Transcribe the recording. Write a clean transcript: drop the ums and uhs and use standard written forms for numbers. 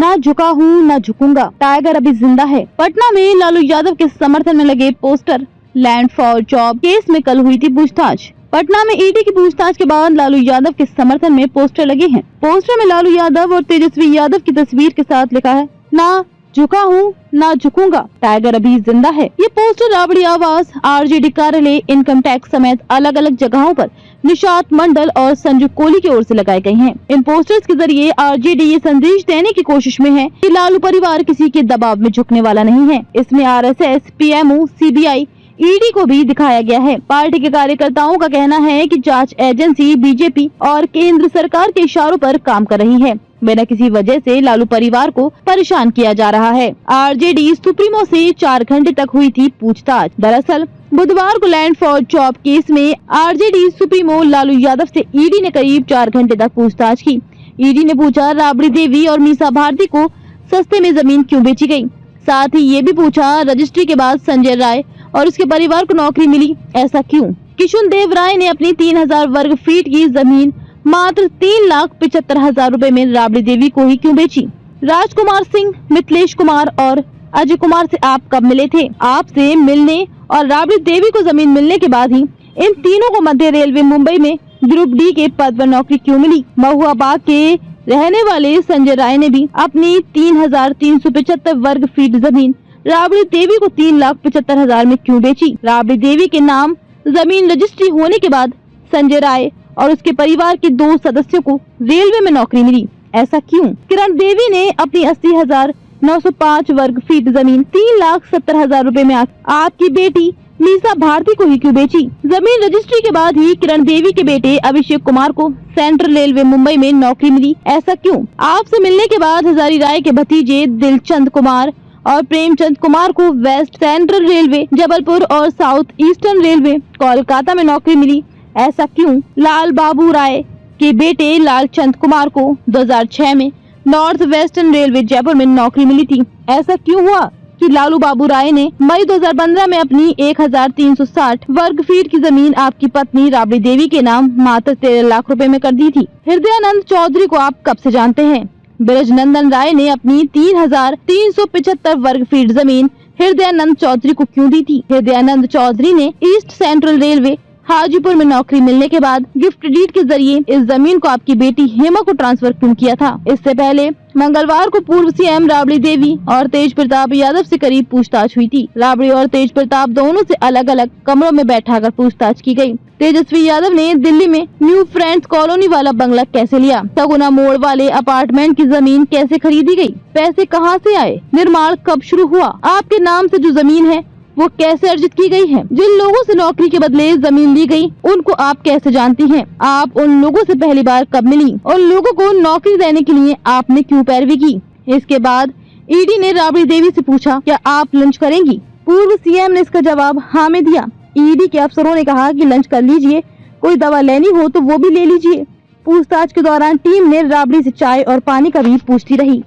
ना झुका हूँ ना झुकूंगा, टाइगर अभी जिंदा है। पटना में लालू यादव के समर्थन में लगे poster, land for job case में कल हुई थी पूछताछ। पटना में ईडी की पूछताछ के बाद लालू यादव के समर्थन में पोस्टर लगे हैं। पोस्टर में लालू यादव और तेजस्वी यादव की तस्वीर के साथ लिखा है, ना झुका हूँ ना झुकूंगा, टाइगर अभी जिंदा है। ये पोस्टर राबड़ी आवास, आरजेडी कार्यालय, इनकम टैक्स समेत अलग अलग जगहों पर निशात मंडल और संजू कोहली की ओर से लगाए गए हैं। इन पोस्टर्स के जरिए आरजेडी ये संदेश देने की कोशिश में है कि लालू परिवार किसी के दबाव में झुकने वाला नहीं है। इसमें आरएसएस, पीएमओ, सीबीआई, ईडी को भी दिखाया गया है। पार्टी के कार्यकर्ताओं का कहना है कि जांच एजेंसी बीजेपी और केंद्र सरकार के इशारों पर काम कर रही है। बिना किसी वजह से लालू परिवार को परेशान किया जा रहा है। आरजेडी सुप्रीमो से 4 घंटे तक हुई थी पूछताछ। दरअसल बुधवार को लैंड फॉर जॉब केस में आरजेडी सुप्रीमो लालू यादव से ईडी ने करीब 4 घंटे तक पूछताछ की। ईडी ने पूछा, राबड़ी देवी और मीसा भारती को सस्ते में जमीन क्यों बेची गयी। साथ ही ये भी पूछा, रजिस्ट्री के बाद संजय राय और उसके परिवार को नौकरी मिली, ऐसा क्यों। किशुन देव राय ने अपनी 3000 वर्ग फीट की जमीन मात्र 3,75,000 रुपए में राबड़ी देवी को ही क्यों बेची। राजकुमार सिंह, मिथिलेश कुमार और अजय कुमार से आप कब मिले थे। आपसे मिलने और राबड़ी देवी को जमीन मिलने के बाद ही इन तीनों को मध्य रेलवे मुंबई में ग्रुप डी के पद पर नौकरी क्यों मिली। महुआ बाग के रहने वाले संजय राय ने भी अपनी 3,375 वर्ग फीट जमीन राबड़ी देवी को 3,75,000 में क्यों बेची। राबड़ी देवी के नाम जमीन रजिस्ट्री होने के बाद संजय राय और उसके परिवार के 2 सदस्यों को रेलवे में नौकरी मिली, ऐसा क्यों। किरण देवी ने अपनी 80,905 वर्ग फीट जमीन 3,70,000 रुपए में आपकी बेटी मीसा भारती को ही क्यों बेची। जमीन रजिस्ट्री के बाद ही किरण देवी के बेटे अभिषेक कुमार को सेंट्रल रेलवे मुंबई में नौकरी मिली, ऐसा क्यों। आपसे मिलने के बाद हजारी राय के भतीजे दिलचंद कुमार और प्रेमचंद कुमार को वेस्ट सेंट्रल रेलवे, जबलपुर और साउथ ईस्टर्न रेलवे कोलकाता में नौकरी मिली, ऐसा क्यों। लाल बाबू राय के बेटे लालचंद कुमार को 2006 में नॉर्थ वेस्टर्न रेलवे जयपुर में नौकरी मिली थी, ऐसा क्यों हुआ कि लालू बाबू राय ने मई 2015 में अपनी 1,360 वर्ग फीट की जमीन आपकी पत्नी राबड़ी देवी के नाम मात्र 13 लाख रुपए में कर दी थी। हृदयानंद चौधरी को आप कब से जानते हैं। ब्रजनंदन राय ने अपनी 3,375 वर्ग फीट जमीन हृदयानंद चौधरी को क्यों दी थी। हृदयानंद चौधरी ने ईस्ट सेंट्रल रेलवे हाजीपुर में नौकरी मिलने के बाद गिफ्ट डीड के जरिए इस जमीन को आपकी बेटी हेमा को ट्रांसफर क्यों किया था। इससे पहले मंगलवार को पूर्व सीएम राबड़ी देवी और तेज प्रताप यादव से करीब पूछताछ हुई थी। राबड़ी और तेज प्रताप दोनों से अलग अलग कमरों में बैठाकर पूछताछ की गई। तेजस्वी यादव ने दिल्ली में न्यू फ्रेंड्स कॉलोनी वाला बंगला कैसे लिया। सगुना मोड़ वाले अपार्टमेंट की जमीन कैसे खरीदी गई, पैसे कहां से आए, निर्माण कब शुरू हुआ, आपके नाम से जो जमीन है वो कैसे अर्जित की गई है। जिन लोगों से नौकरी के बदले जमीन ली गई उनको आप कैसे जानती हैं। आप उन लोगों से पहली बार कब मिली। उन लोगों को नौकरी देने के लिए आपने क्यों पैरवी की। इसके बाद ईडी ने राबड़ी देवी से पूछा, क्या आप लंच करेंगी। पूर्व सीएम ने इसका जवाब हाँ में दिया। ईडी के अफसरों ने कहा कि लंच कर लीजिए, कोई दवा लेनी हो तो वो भी ले लीजिए। पूछताछ के दौरान टीम ने राबड़ी से चाय और पानी का भी पूछती रही।